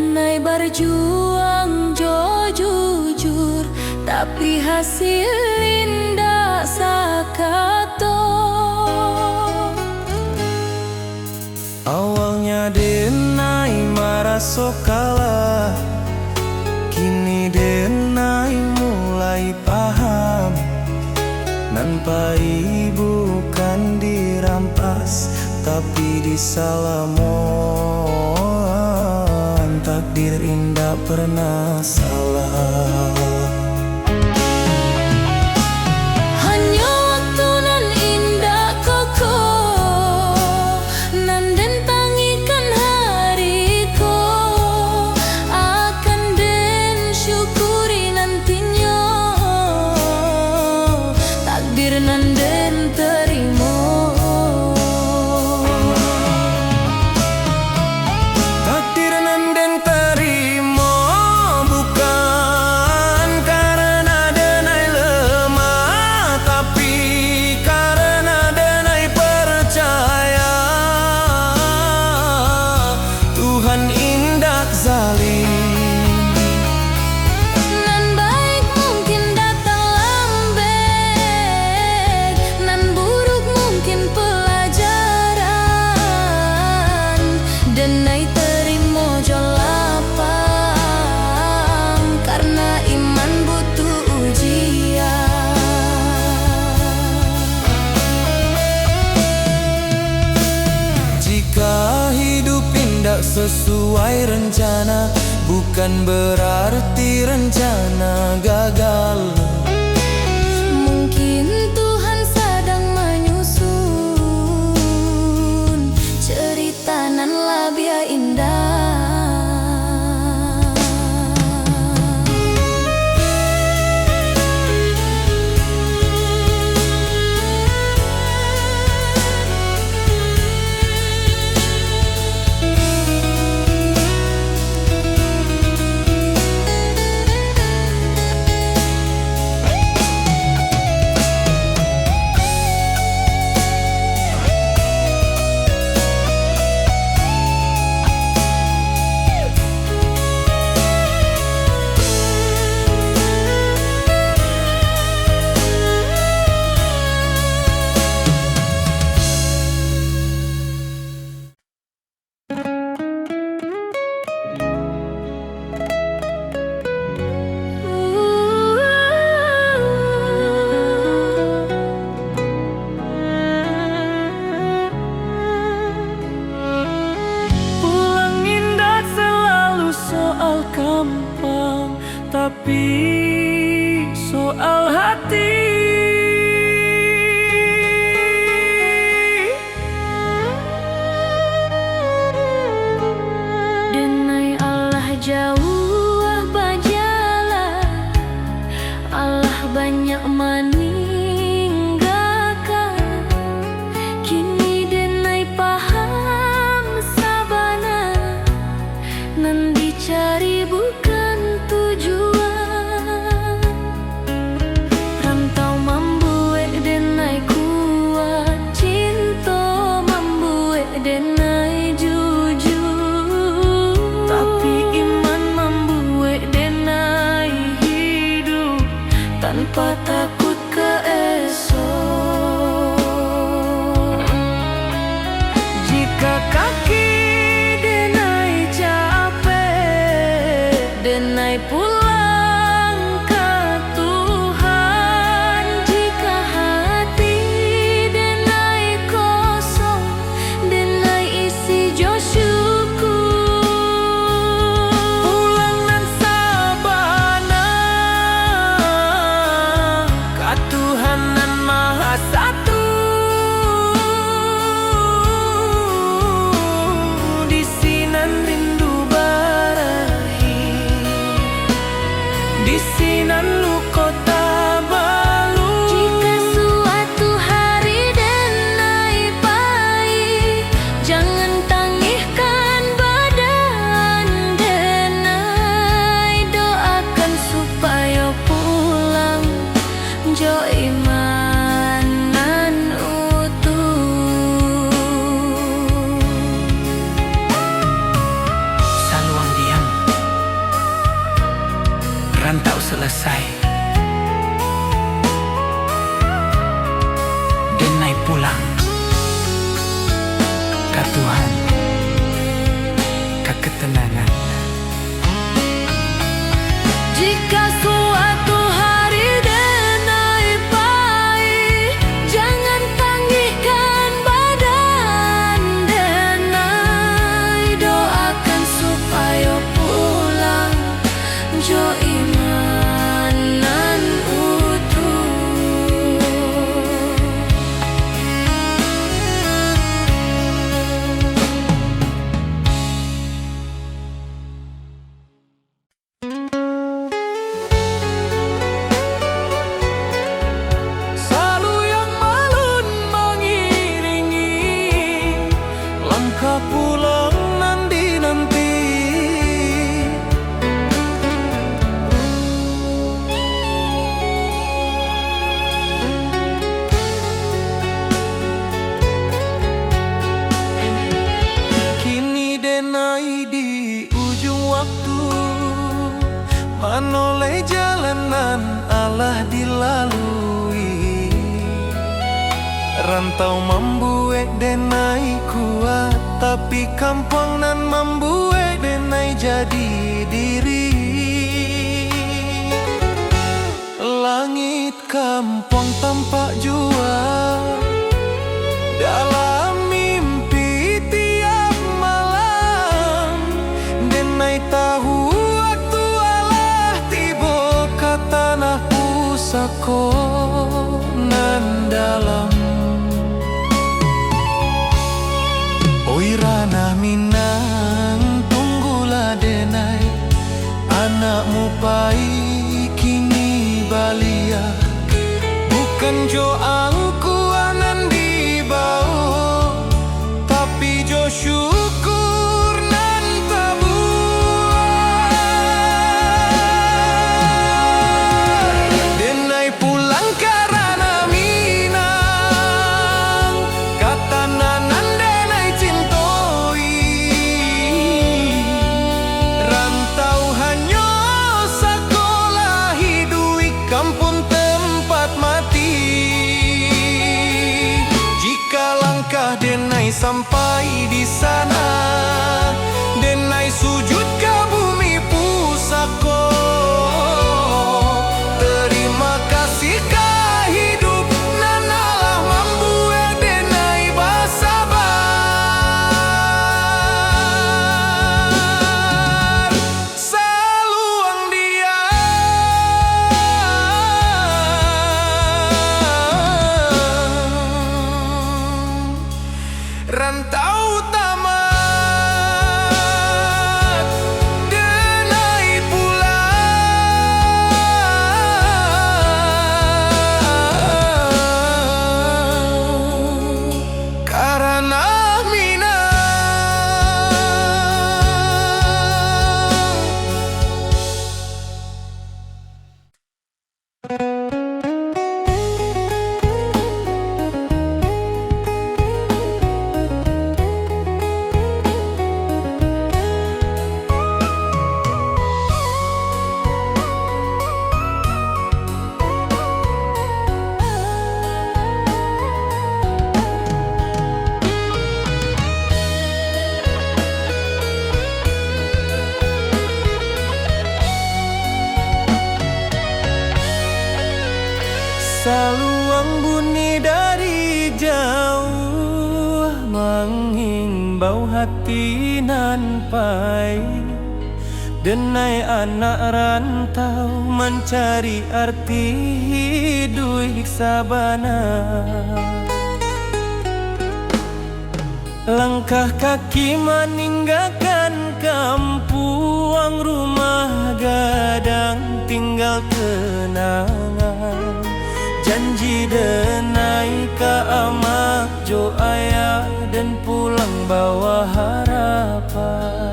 denai berjuang jo jujur, tapi hasil indah sakato. Awalnya denai merasa kalah, kini denai mulai paham. Nampai bukan dirampas, tapi disalamon. Takdir indah pernah salah. Hanya waktu nan indah koko, nan den tangikan hariku, akan den syukuri nantinya. Takdir nan den terima, Takdir nan den terima, bukan karena denai lemah, tapi karena denai percaya Tuhan indah zalim. nan baik mungkin datang lambat, nan buruk mungkin pelajaran. Denai terima jo lapang, karena iman butuh ujian. Jika hidup indah sesuai rencana, bukan berarti rencana gagal. Mungkin Tuhan sedang menyusun cerita nan labia indah. Pulang indah selalu soal gampang, tapi soal hati. Denai Allah jauh bajalah, Allah banyak meninggalkan. Kini denai paham sabana, nan dicari bukan tujuan. Rantau membuat denai kuat, cinta membuat denai jujur, tapi iman membuat denai hidup tanpa takut ke esok. Jika kaki denai capek, Denai pulang ke Tuhan. Jika hati denai kosong, denai isi jo syukur. pulang nan sabana ka Tuhan nan Maha Satu. Di sinan rindu barahi, selesai. Denai pulang ke Tuhan, ke ketenangan. Jika suatu hari denai pahit, jangan tangihkan badan denai. Doakan supaya pulang jo imanan utuh. Salu yang malun mengiringi langkah pulang nanti-nanti. Kini denai di ujung waktu, menoleh jalanan Allah dilalui. Rantau membuat denai kuat, tapi kampung nan membuat denai jadi diri. Langit kampung tampak jua dalam mimpi tiap malam. Denai tahu waktu Allah tiba ke tanah pusako nan dalam. Oi ranah Minang, tunggulah denai, anakmu pai kini balia. Bukan jo angkuanan di bawah, tapi jo syukur nan tabuah. Denai pulang karena Minang, kata nanan denai cintoi. Rantau hanya sekolah hidui kampung tempat mati. Jika langkah denai sampai di sana, denai sujud ke bumi pusako. Terima kasih ke hidup nan Allah membuat denai bersabar. Saluang dia rantau tamat, denai pulang karena Minang. Saluang bunyi dari jauh, menghimbau hati nan pai. Denai anak rantau mencari arti hidup sabana. Langkah kaki meninggalkan kampung, rumah gadang tinggal kenangan. Janji denai ke amak jo ayah dan pulang bawa harapan.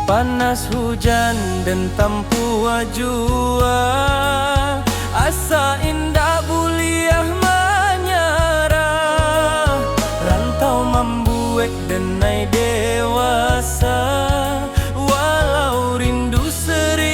Panas hujan dan tampu jua, asa indah buliah menyerah. Rantau membuat denai dewasa, walau rindu sering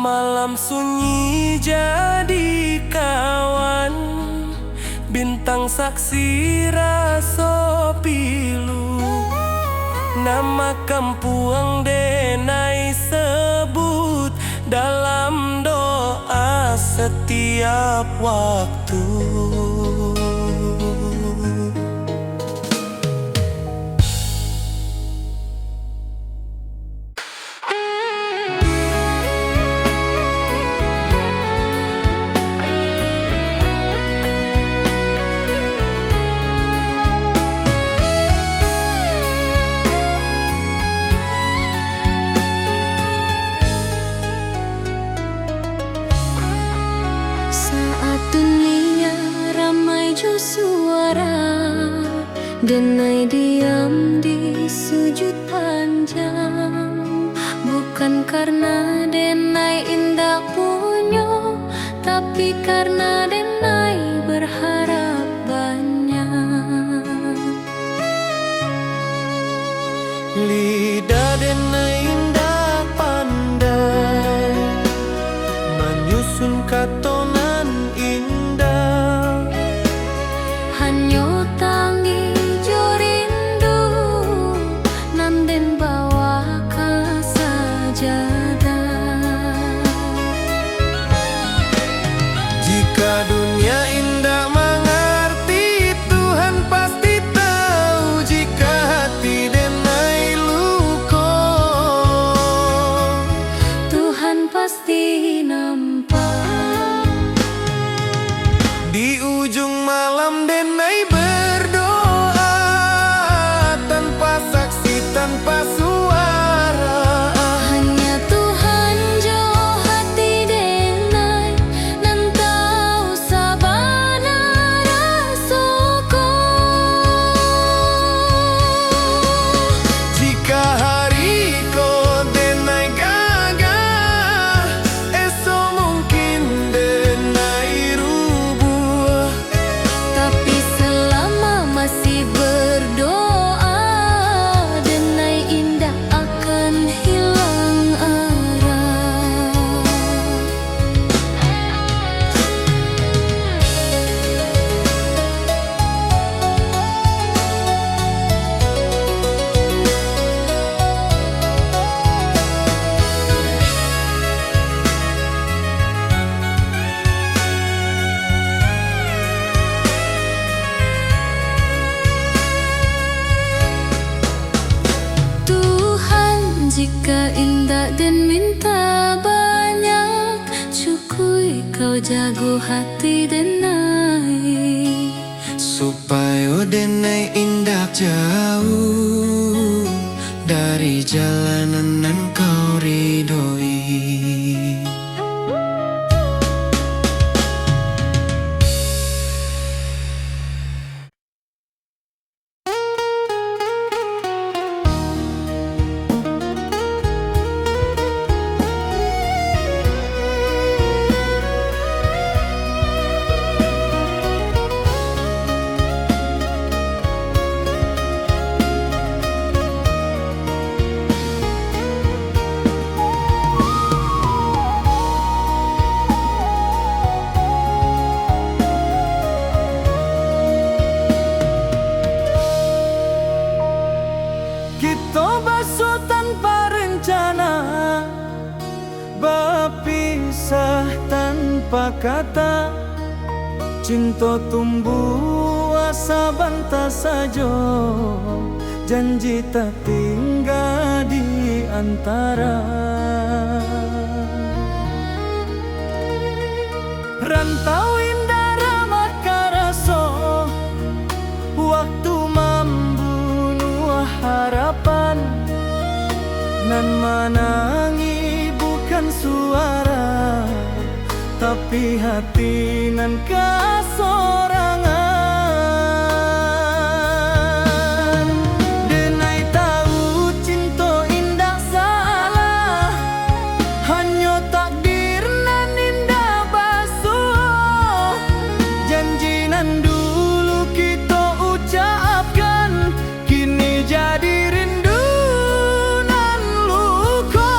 Malam sunyi jadi kawan, bintang saksi raso pilu. Nama kampuang denai sebut dalam doa setiap waktu. Dunia ramai jo suara, denai diam di sujud panjang. Bukan karena denai indah punyo, tapi karena denai berharap banyak. Lidah denai indah pandai menyusun katonan indah. Hanyo tangi jo rindu, nanden bawa ke sajadah. Jika dunia indah mengerti, Tuhan pasti tahu. Jika hati denai luko, Tuhan pasti nampak. di ujung malam denai berdoa, tanpa saksi, tanpa suara. Hanya Tuhan jo hati denai, nan tahu sabana rasoko. Jika hari ko denai gagah, esok mungkin denai rubuh. Tapi selama masih berdoa, denai indah akan hilang arah. Tuhan, jika indah dan minta banyak, cukui kau jago hati denai. Supaya denai indah jauh dari jalanan nan kau ridhoi. Kita basuh tanpa rencana, berpisah tanpa kata. Cinta tumbuh asa bantah saja, janji tak tinggal di antara. Rantau indah ramah karaso, waktu membunuh harapan. Nan menangi bukan suara, tapi hati nan kasorangan. Denai tahu cinta indah salah, hanya takdir nan indah basuh. Janji nan dulu kita ucapkan, kini jadi rindu nan luka.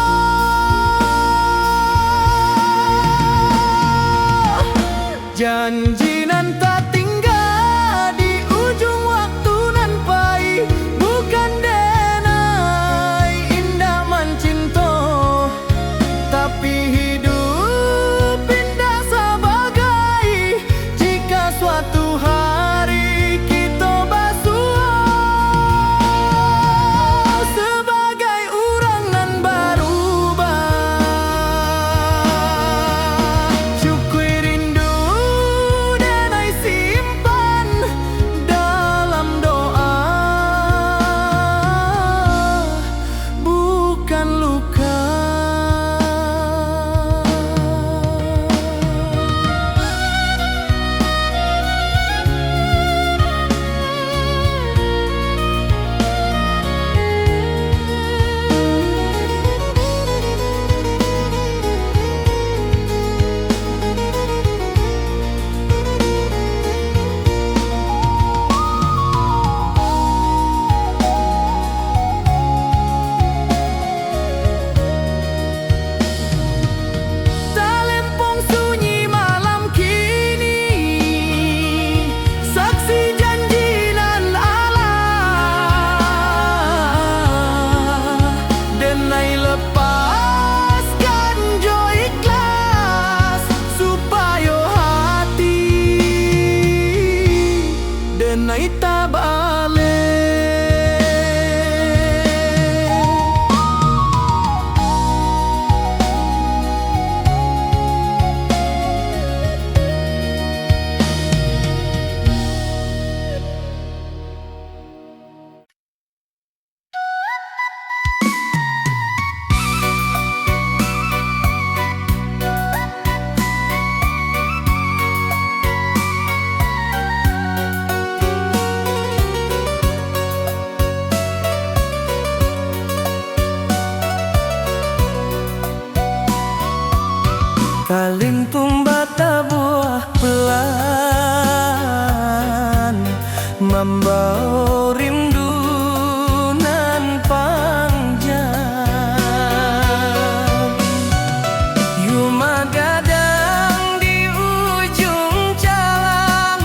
Kaling tumbata buah pelan membawa rindu nan panjang. Yuma gadang di ujung jalan,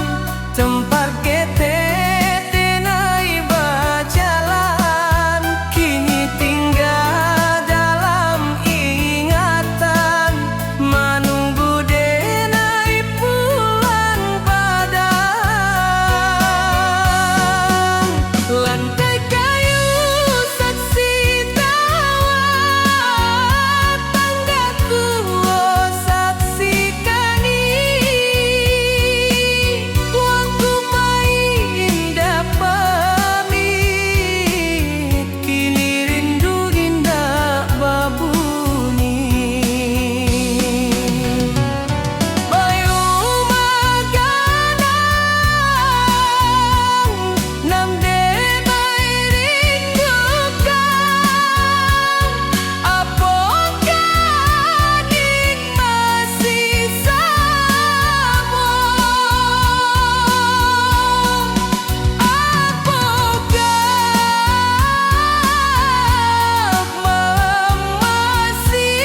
tempat kita denai berjalan, kini tinggal dalam ingatan, menunggu denai pulang padang. Lantai kayu saksi tawa, tangga tua saksi kani. Waktu main pamit, kini rindu indah babuni. Bayu maganang, nam de bay rindukan, apakah ning masih sama? Masih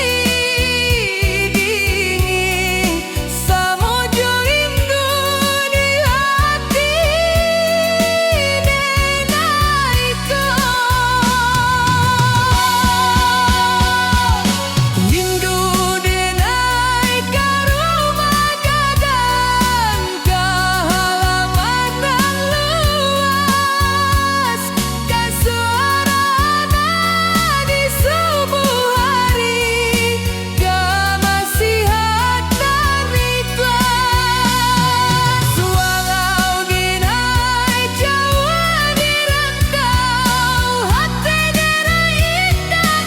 dingin samudra rindu di hati denai rindu denai ka rumah gadang, ka halaman nan luas, ka suarana di subuh hari, ka masihat nan ikhlas. Walau denai jauh di rantau, hati denai indah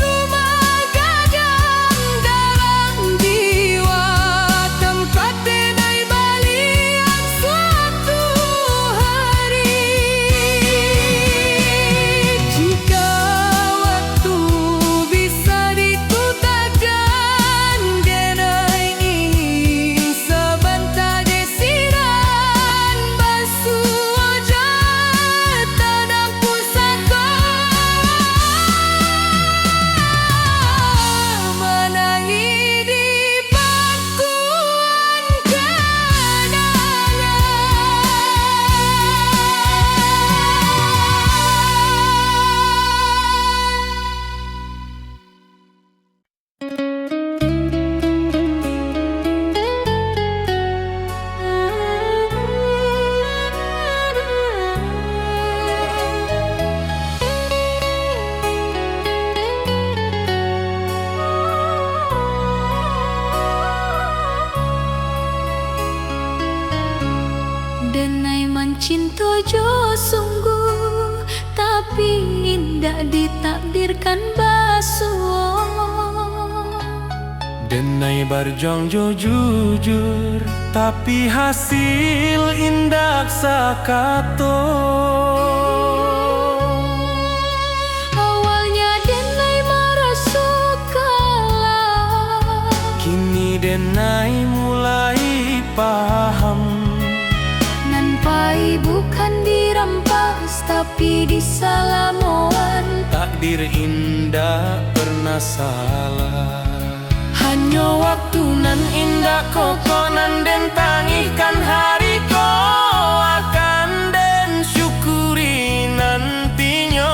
rumah gadang dalam jiwa, tempat denai balian suatu hari. Jika waktu bisa diputakan, denai ingin sebentar desiran basuh wajah tanam pusaka, menangi di pangkuan kenangan. Denai mencinta jo sungguh, tapi indah ditakdirkan basuh. Denai berjuang jujur, tapi hasil indak sakato. Awalnya denai merasa kalah, Kini denai mulai paham, nan pai bukan dirampas tapi disalamoan. takdir indah pernah salah. Hanya waktu nan indah kokonan den tangihkan hari ko akan den syukuri nantinya.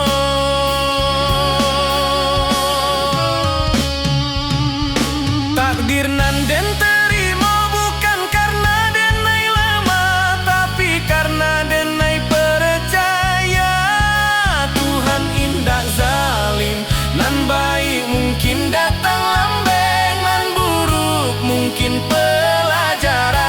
Takdir nan den terima bukan karena denai lama, tapi karena denai percaya Tuhan indah zalim, nan baik mungkin datang lambe, mungkin pelajaran.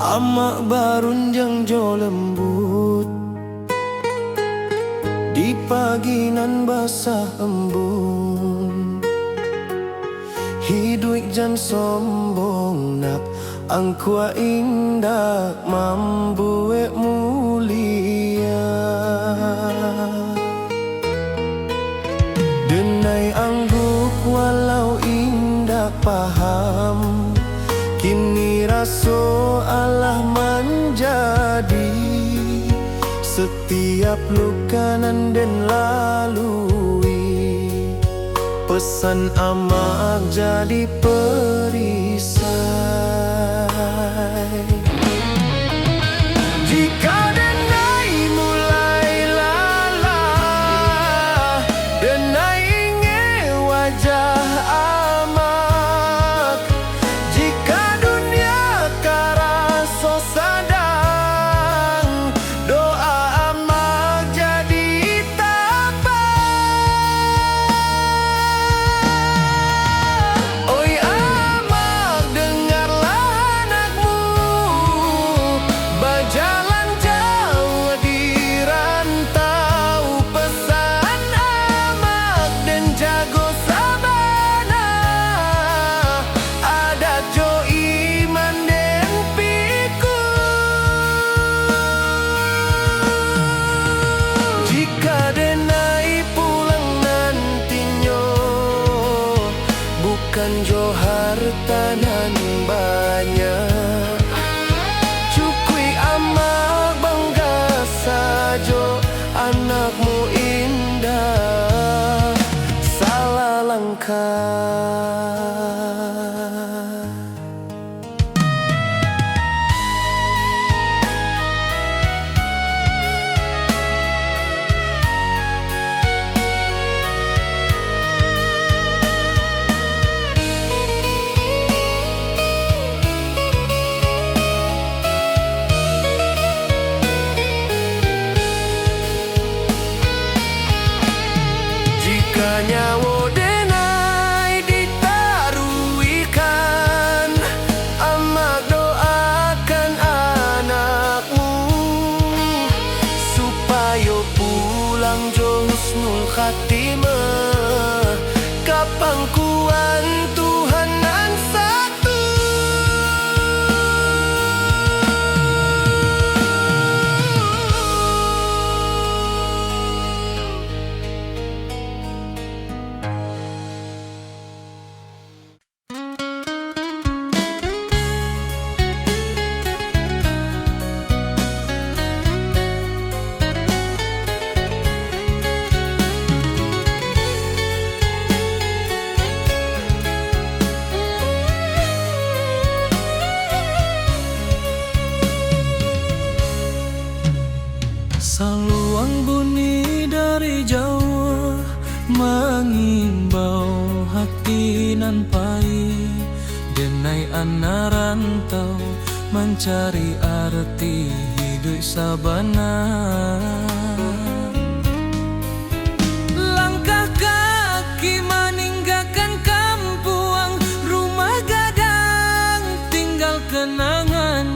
Amak barun jang jo lembut di pagi nan basah embun. Hidup jan sombong nak angkua indah mambuek mulia. Denai angguk walau indah paham, kini raso Allah menjadi setiap luka nan den lalui. Pesan amak jadi perisai. Jika denai mulai lalah, denai ingin wajah amak. Jika dunia karaso sadang, doa amak jadi tabah. Oi amak, dengarlah anakmu berjalan jauh di rantau. Pesan amak dan jago sabana, adat jo iman den piku. Jika denai pulang nantinya, bukan jo harta nan banyak, cukui amak bangga sajo anakmu indah salah langkah. Jika nyawa denai ditaruikan, amak doakan anakmu supaya pulang jo husnul khatimah ka pangkuan Tuhan nan satu. Saluang bunyi dari Jawa mengimbau hati nan pahit. Denai anak rantau mencari arti hidup sabana. Langkah kaki meninggalkan kampung, rumah gadang tinggal kenangan.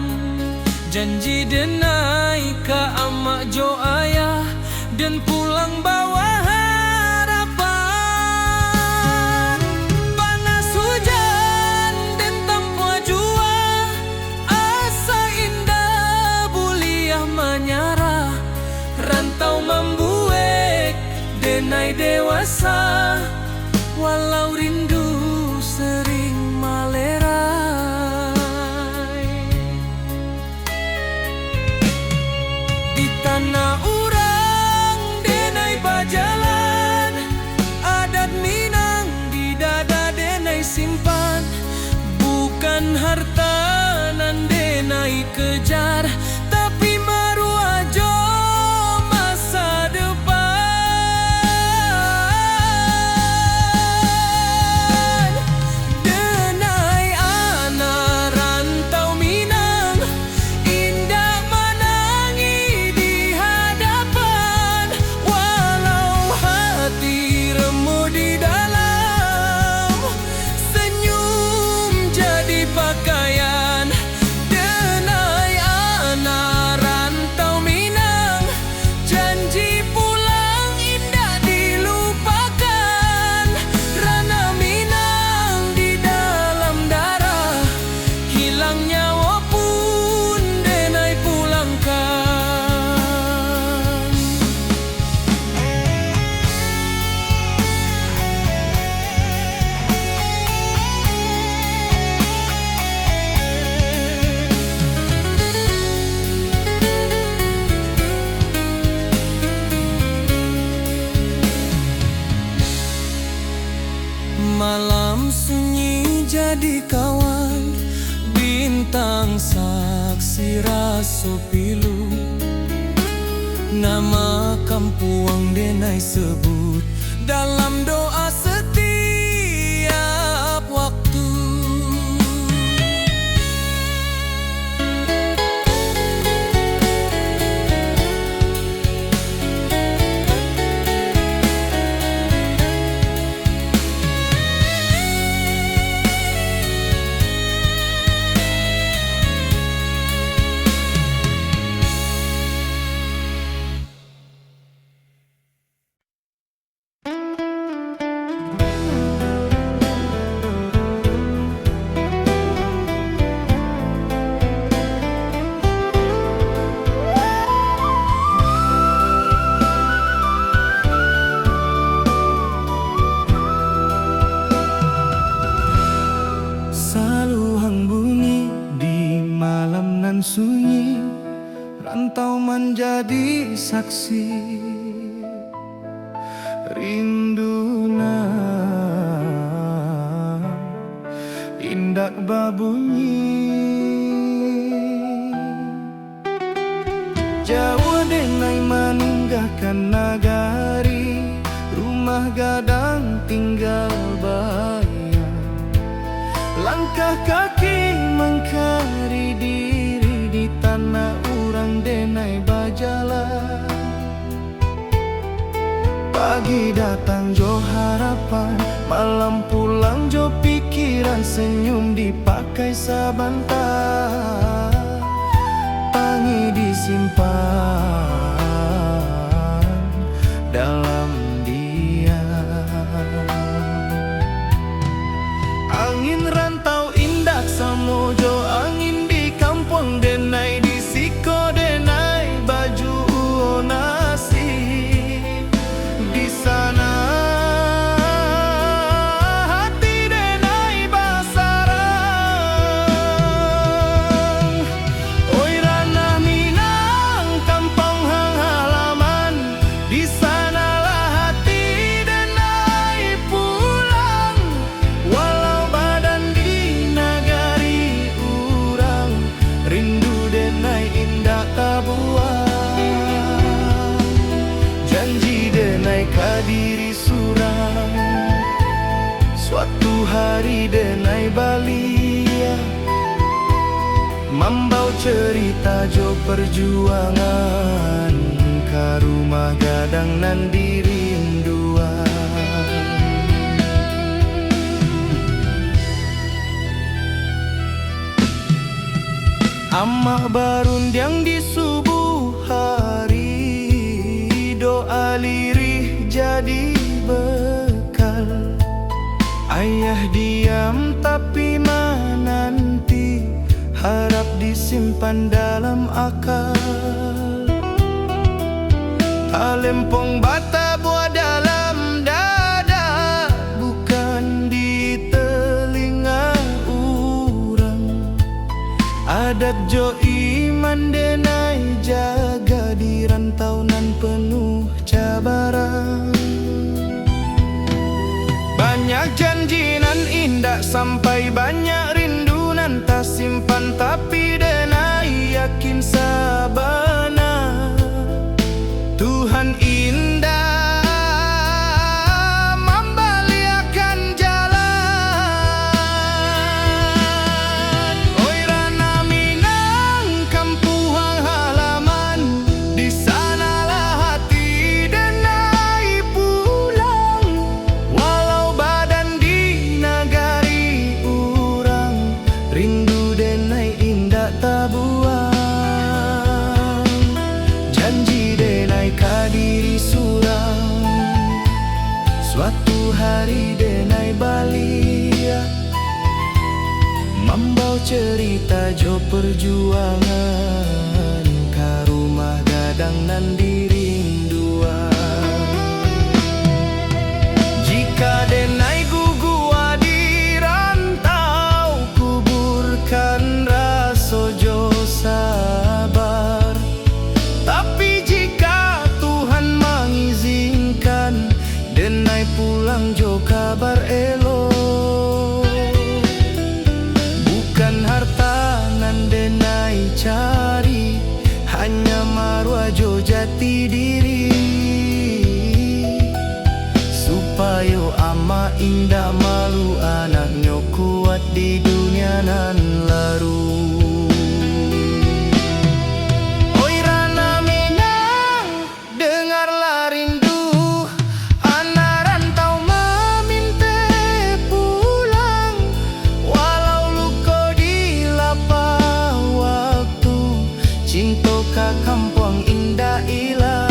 Janji denai ka amak jo ayah dan pulang bawa harapan. Panas hujan dan tanpa jua, asa indah buliah menyarah. Rantau membuek denai dewasa, walau rindu sering malerai. Di tanah urang denai bajalan, adat Minang di dada denai simpan. Bukan harta nan denai kejar, tapi maruah jo masa depan. Mang saksi raso pilu, nama kampuang denai sebut dalam doa setiap waktu. Saluhang bunyi di malam nan sunyi, rantau menjadi saksi rindunan indak babunyi. Jawa denai meninggalkan nagari, rumah gadang tinggal bayar. Langkah kaki mengkari diri di tanah urang denai bajalan. Pagi datang jo harapan, malam pulang jo pikiran, senyum dipakai sabantar, pangi disimpan dalam angin rantau indak samojo, angin di kampung denai di siko denai baju nasi. Di sana hati denai basarang. Oi ranah Minang kampung hang halaman, di sanalah hati denai pulang. Walau rindu denai indah tabuang, janji denai kadiri surang. Suatu hari denai balia, membau cerita jo perjuangan, ka rumah gadang nan dirinduan. Amah barundiang di subuh hari, doa lirih jadi bekal. Ayah diam tapi menanti, harap disimpan dalam akal. Talempong bata buah dalam dada, bukan di telinga urang. Adat jo iman denai jaga di rantau nan penuh cabaran. Banyak janji nan indah sampai banyak rindu nan tak simpan, tapi denai yakin sabana Tuhan indah kadiri surang. Suatu hari denai balia, membau cerita jo perjuangan, ka rumah gadang nan dirinduan. Jika denai gugua di rantau, kuburkan raso jo sabar. Tapi jika Tuhan mengizinkan, denai pulang jo kabar elok. Bukan harta nan jati diri, supaya ama indah malu anaknya kuat di dunia nan laru. Oi Rana Minang, dengarlah rindu anak rantau meminta pulang, walau luka di lapah waktu, cinta ka kampung indah ilang.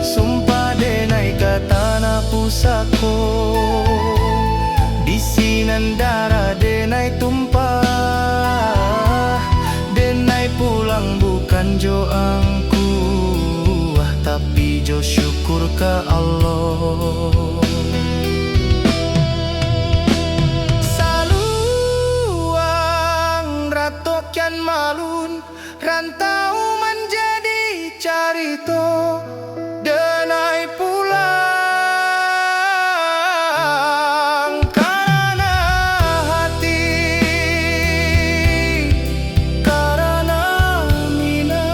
Sumpah denai ka tanah pusako, di sinandara denai tumpah, denai pulang bukan jo angku, tapi jo syukur ke Allah. Saluang ratokian malun, rantau menjadi carito, denai pulang karena hati, karena Minang.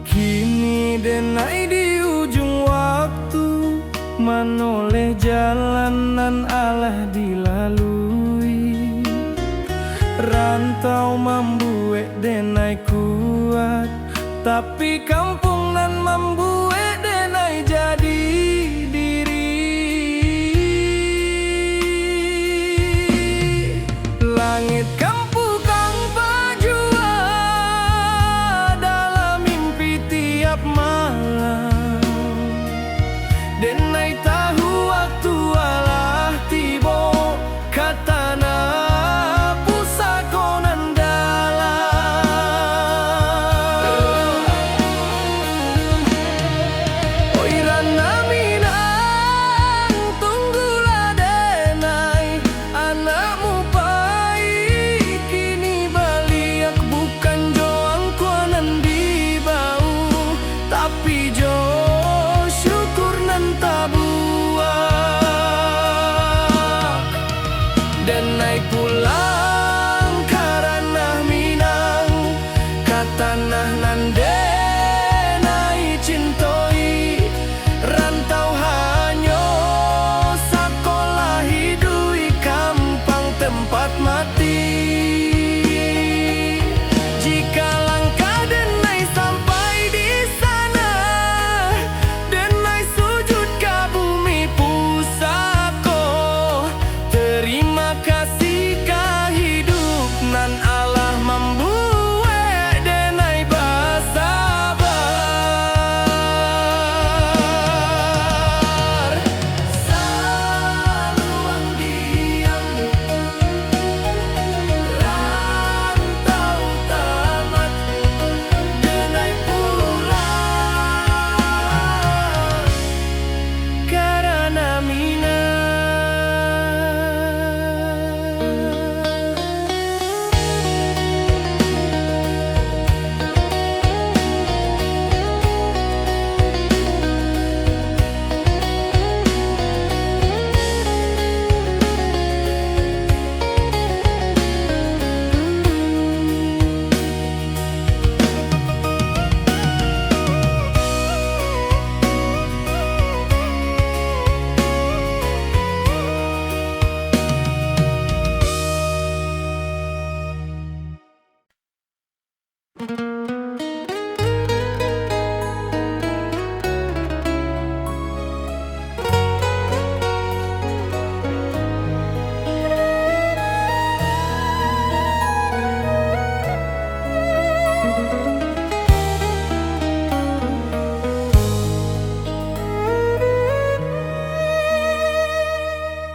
Kini denai di ujung waktu, menoleh jalanan alah dilalui. Rantau membuat denai kuat, tapi kampung nan membuat denai jadi diri. Langit kampu kang pajua dalam mimpi tiap malam, denai tahu waktu alah tibo katana pusako nan dalam.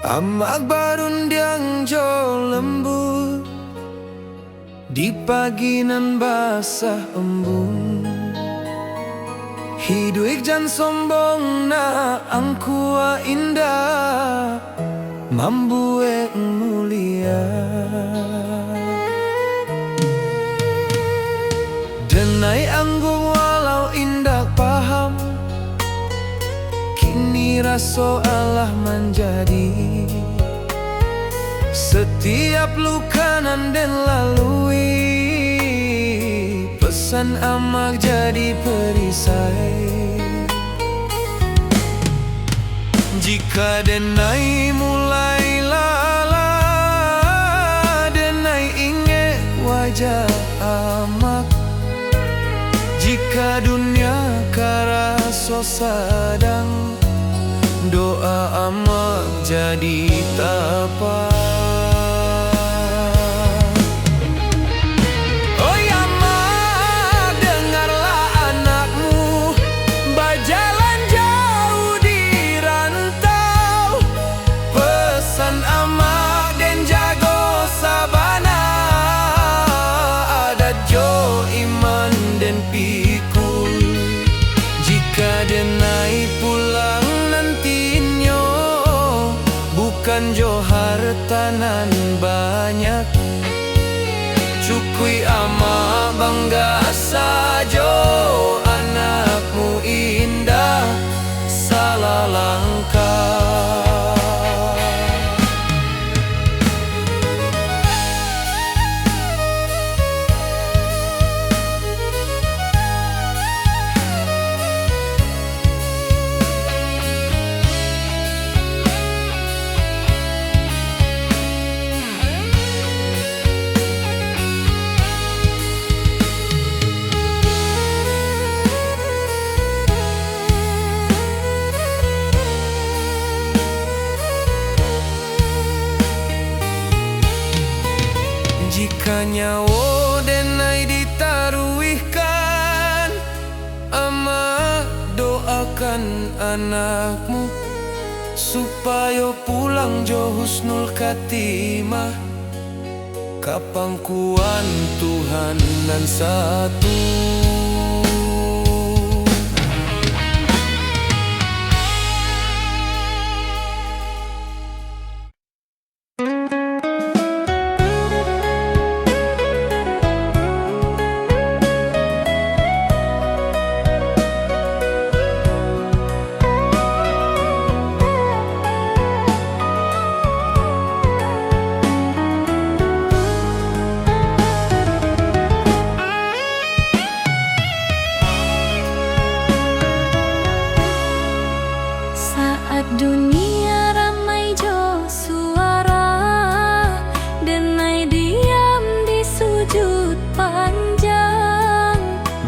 Amak barundiang jo lembut di pagi nan basah embun. Hidup jan sombong na angkua indah mambue mulia. Denai anggung walau indah paham, kini raso Allah menjadi. Setiap luka nan den lalui, pesan amak jadi perisai. Jika denai mulai lala, denai ingat wajah amak. Jika dunia karaso sadang, doa amak jadi tapak. Oi amak, dengarlah anakmu berjalan jauh di rantau. Pesan amak den jago sabana, adat jo iman den pikul. Jika denai pulang nantinya, bukan jo hartanan banyak. Cukui amak bangga sajo, anakmu indah salah langkah. Jika nyawa denai ditaruhkan, amak doakan anakmu supaya pulang jo husnul khatimah. Kapangkuan Tuhan nan satu. Dunia ramai jo suara, denai diam di sujud panjang.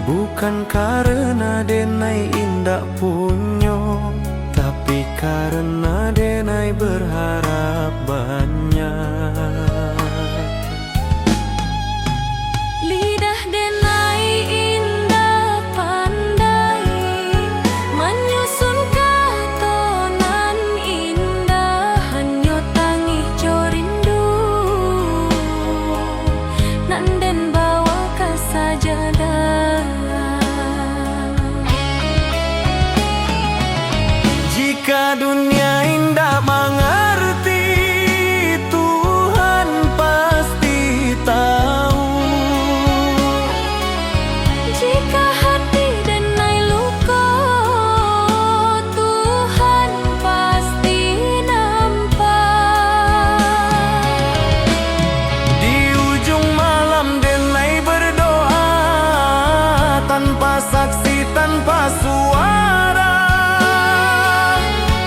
Bukan karena denai indak punyo, tapi karena denai berharap banyak. Lidah denai indah pandai menyusun katonan indah, hanya tangih jo rindu nan den bawa ke sajadah. Jika dunia indah mengerti, Tuhan pasti tahu. Jika hati denai luka, Tuhan pasti nampak. Di ujung malam denai berdoa, tanpa saksi, tanpa suara.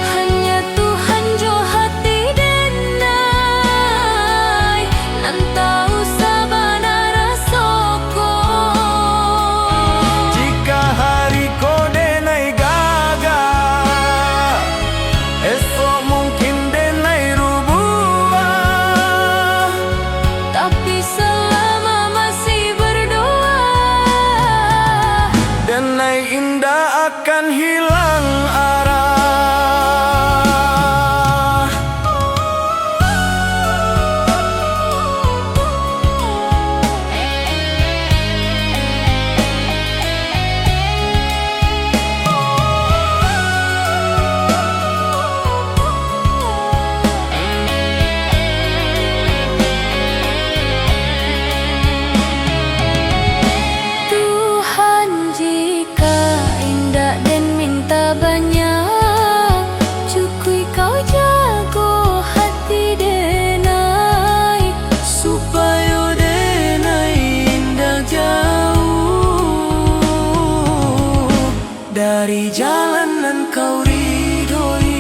Hanya Tuhan jo hati denai, nan tahu sabana rasoko. Jika hari ko denai gagal, esok mungkin denai rubah. Tapi selama masih berdoa, denai indah akan hilang arah. Cari jalan dan kau ridhoi.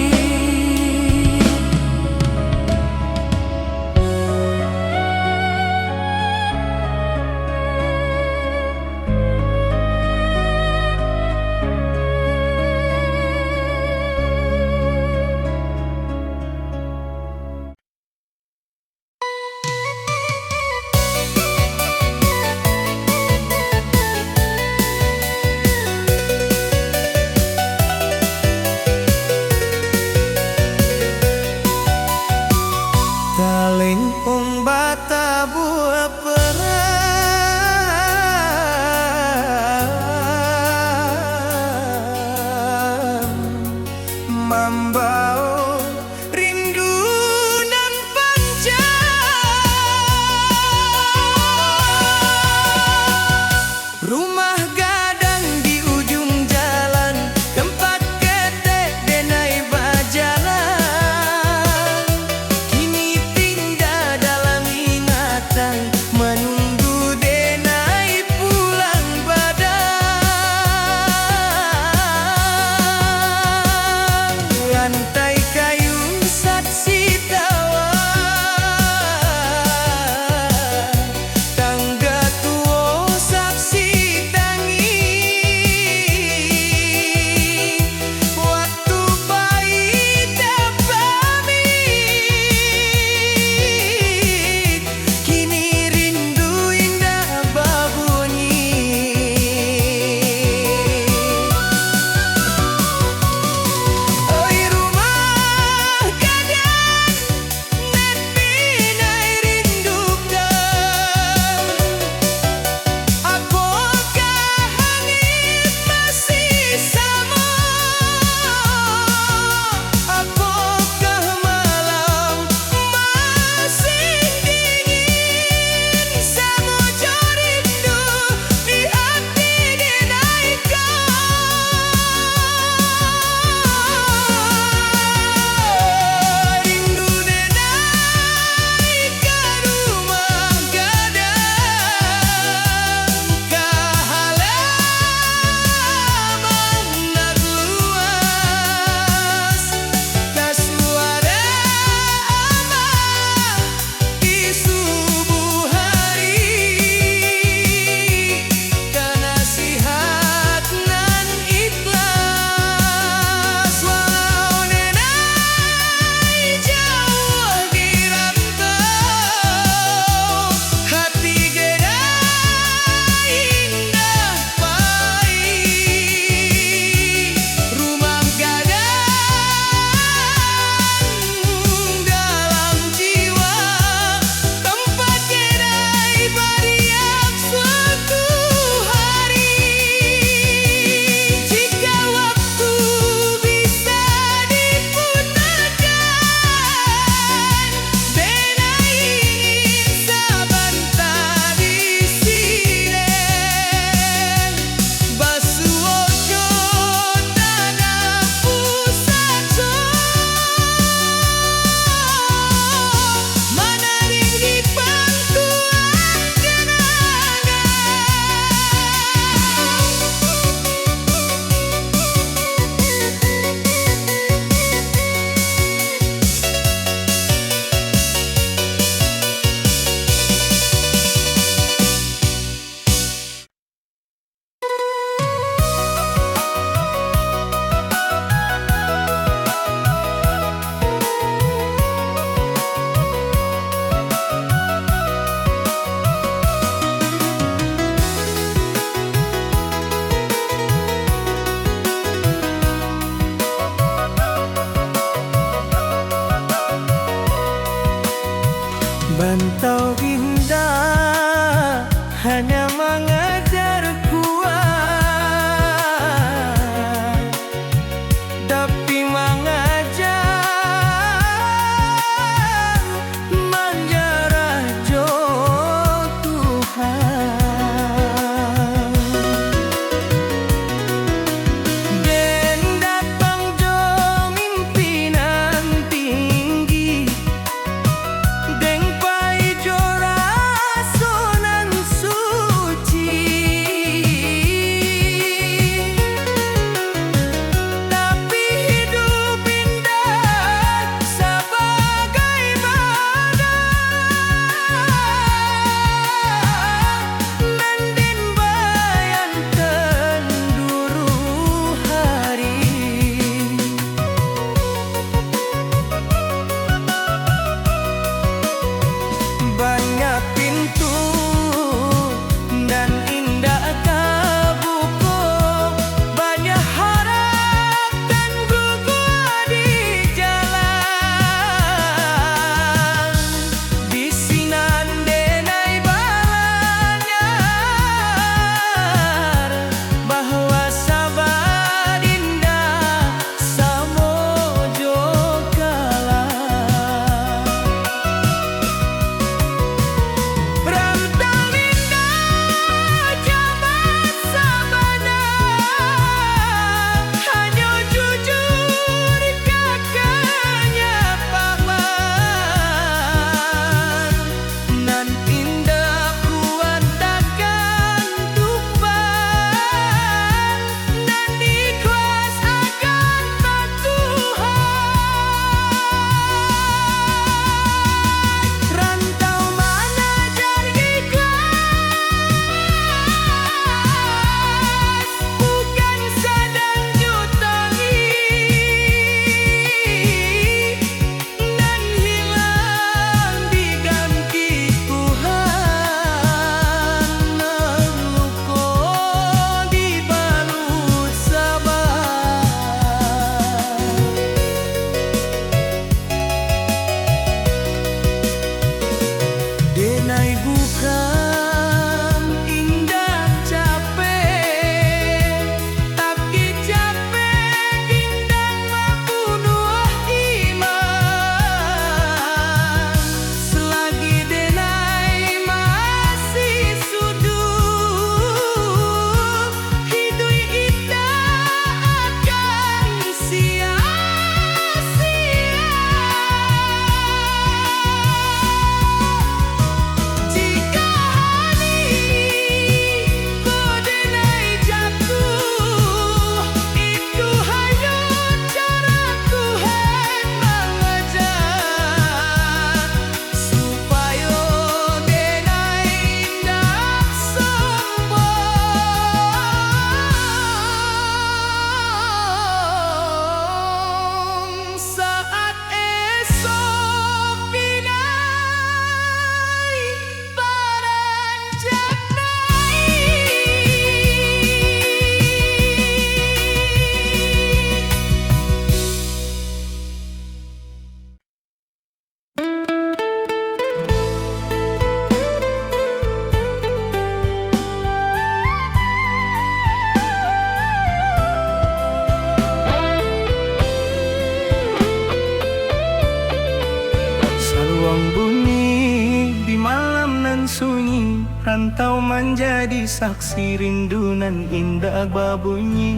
Rantau menjadi saksi rindu nan indah babunyi.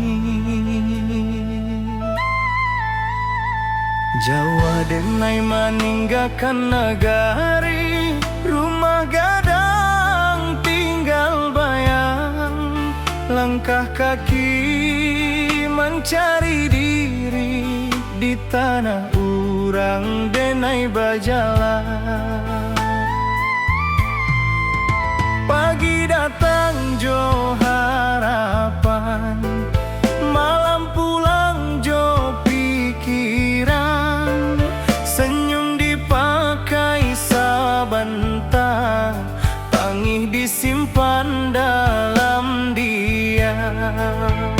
Jawa denai meninggalkan negari, rumah gadang tinggal bayang. Langkah kaki mencari diri di tanah urang denai berjalan. Pagi datang jo harapan, malam pulang jo pikiran. Senyum dipakai sebentar, tangih disimpan dalam diam.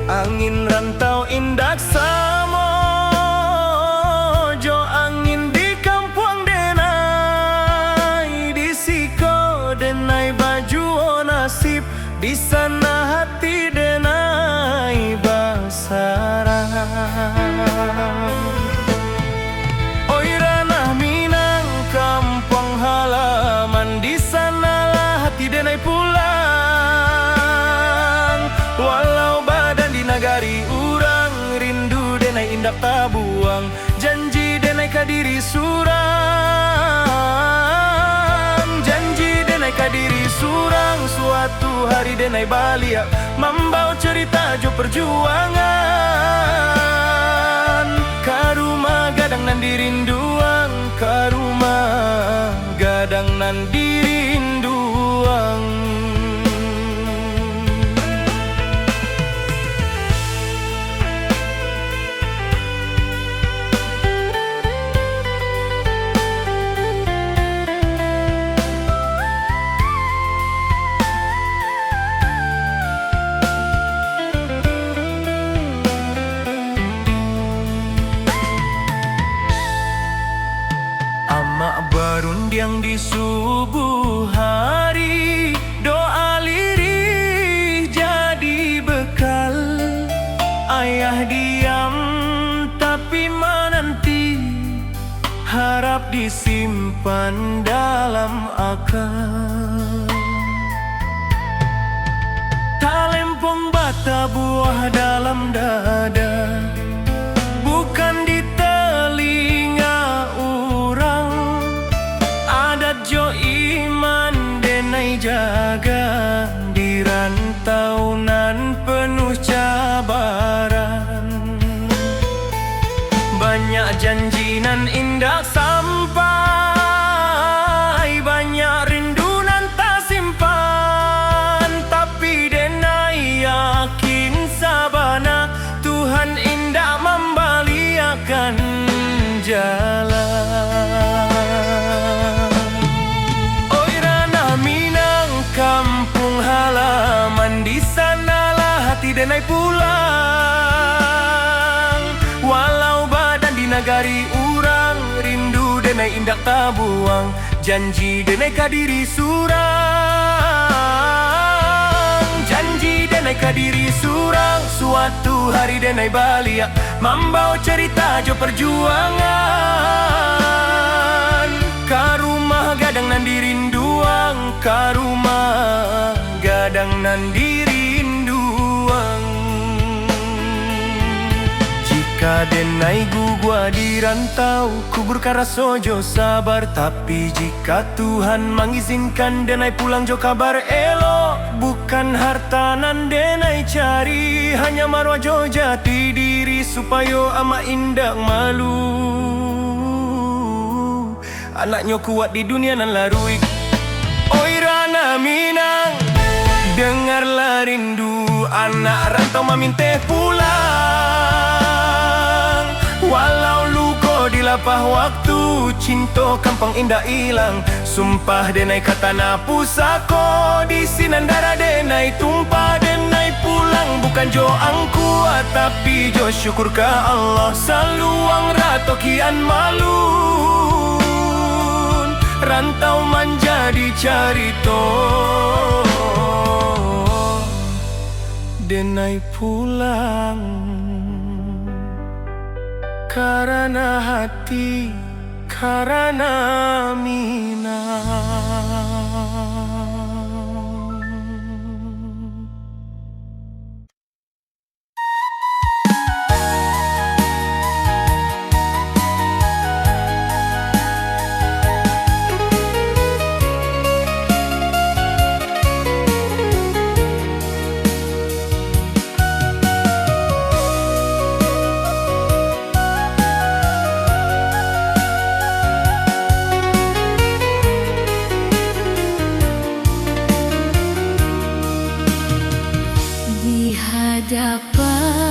Angin rantau indak samo, jo angin di kampung denai. Di siko denai baju nasib, di sana hati denai basarang. Oi ranah Minang kampung halaman, di sanalah hati denai pulang. Walau badan di nagari urang, rindu denai indak tabuang. Janji denai kadiri surang, janji denai kadiri surang. Suatu hari denai balia, membawa cerita jo perjuangan. Karuma gadang nan dirinduang, karuma gadang nan dirinduang. Amak berundiang di subuh hari, doa lirih jadi bekal. Ayah diam tapi menanti, harap disimpan dalam akal. Talempong bata buah dalam dada, bukan di telinga urang. Adat jo iman denai jaga, di rantau nan penuh cabaran. Banyak janji nan indah sampai, banyak rindu nan tak simpan. Tapi denai yakin sabana, Tuhan indah membaliakan jalan. Oi ranah Minang kampung halaman, di sanalah hati denai pulang. Walau badan di nagari urang, rindu denai indak tabuang. Janji denai kadiri surang, janji denai kadiri surang. Suatu hari denai balia, membawa cerita jo perjuangan. Karumah gadang nan dirinduang, karumah gadang nan dirinduang. Jika denai gugua di rantau, kuburkan raso jo sabar. Tapi jika Tuhan mengizinkan denai pulang jo kabar elo. Bukan harta nan denai cari, hanya marwah jo jati diri, supaya ama indak malu. Anaknya kuat di dunia nan larui. Oi ranah Minang, dengarlah rindu anak rantau maminte pulang. Walau luko di lapah waktu, cinta kampung indah hilang. Sumpah denai kata na pusako, di sinandara denai tumpah denai pulang. Bukan jo angku tapi jo syukur ke Allah. Saluang rato kian malun, rantau menjadi carito. Denai pulang karena hati, karena Minang. hadapan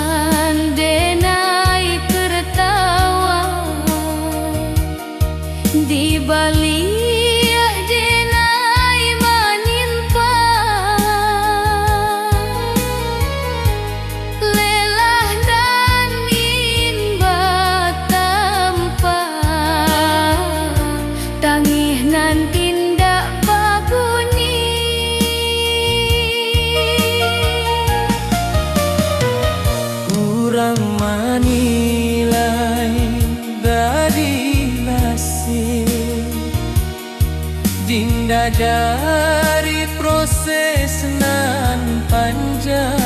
denai tertawa, di balik denai menimpa, lelah dan inba tanpa tangih nan tindak babunyi. Kurang menilai dari hasil dinda dari proses nan panjang,